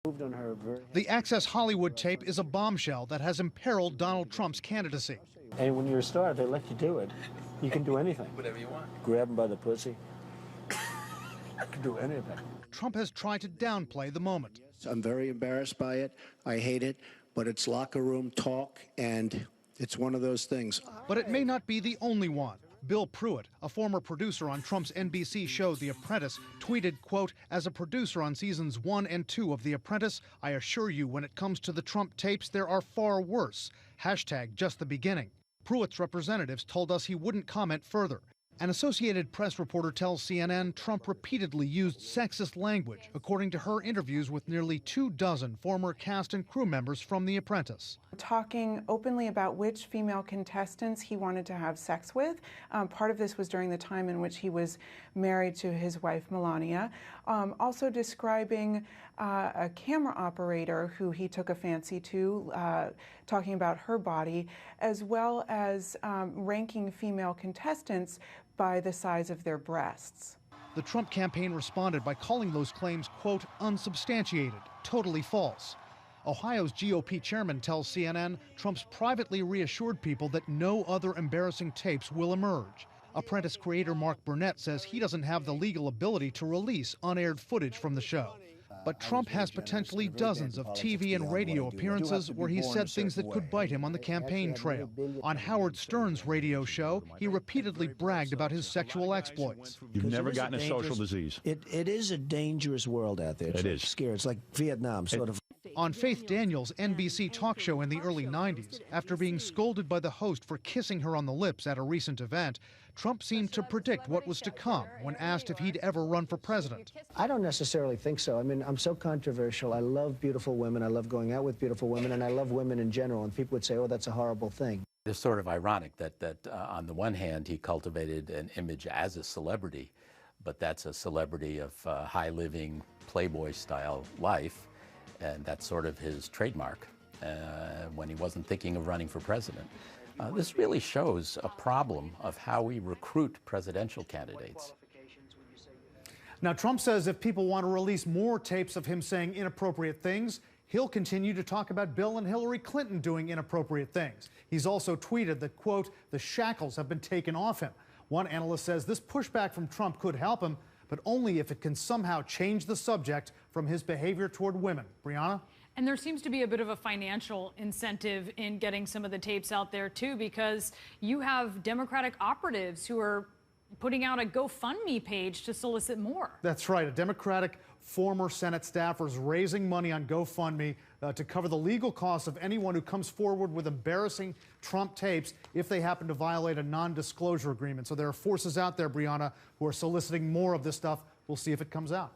The Access Hollywood tape is a bombshell that has imperiled Donald Trump's candidacy. And when you're a star, they let you do it. You can do anything. Whatever you want. Grab them by the pussy. You can do anything. Trump has tried to downplay the moment. I'm very embarrassed by it. I hate it, but it's locker room talk, and it's one of those things. But it may not be the only one. Bill Pruitt, a former producer on Trump's NBC show The Apprentice, tweeted, quote, "As a producer on seasons 1 and 2 of The Apprentice, I assure you when it comes to the Trump tapes, there are far worse. Hashtag just the beginning." Pruitt's representatives told us he wouldn't comment further. An Associated Press reporter tells CNN Trump repeatedly used sexist language, according to her interviews with nearly 24 former cast and crew members from The Apprentice. Talking openly about which female contestants he wanted to have sex with. Part of this was during the time in which he was married to his wife, Melania. Also describing a camera operator who he took a fancy to, talking about her body, as well as ranking female contestants by the size of their breasts. The Trump campaign responded by calling those claims, quote, unsubstantiated, totally false. Ohio's GOP chairman tells CNN Trump's privately reassured people that no other embarrassing tapes will emerge. Apprentice creator Mark Burnett says he doesn't have the legal ability to release unaired footage from the show. But Trump has potentially dozens of TV and radio appearances where he said things that could bite him on the campaign trail. On Howard Stern's radio show, he repeatedly bragged about his sexual exploits. You've never gotten a social disease. It is a dangerous world out there. It is. Scary. It's like Vietnam, sort of. On Faith Daniels' NBC talk show in the early 90s, after being scolded by the host for kissing her on the lips at a recent event, Trump seemed to predict what was to come when asked if he'd ever run for president. I don't necessarily think so. I mean, I'm so controversial. I love beautiful women. I love going out with beautiful women, and I love women in general. And people would say, oh, that's a horrible thing. It's sort of ironic that on the one hand, he cultivated an image as a celebrity, but that's a celebrity of high-living, Playboy-style life, and that's sort of his trademark when he wasn't thinking of running for president. This really shows a problem of how we recruit presidential candidates. Now, Trump says if people want to release more tapes of him saying inappropriate things, he'll continue to talk about Bill and Hillary Clinton doing inappropriate things. He's also tweeted that, quote, the shackles have been taken off him. One analyst says this pushback from Trump could help him, but only if it can somehow change the subject from his behavior toward women. Brianna? And there seems to be a bit of a financial incentive in getting some of the tapes out there, too, because you have Democratic operatives who are putting out a GoFundMe page to solicit more. That's right. A Democratic former Senate staffer is raising money on GoFundMe to cover the legal costs of anyone who comes forward with embarrassing Trump tapes if they happen to violate a non-disclosure agreement. So there are forces out there, Brianna, who are soliciting more of this stuff. We'll see if it comes out.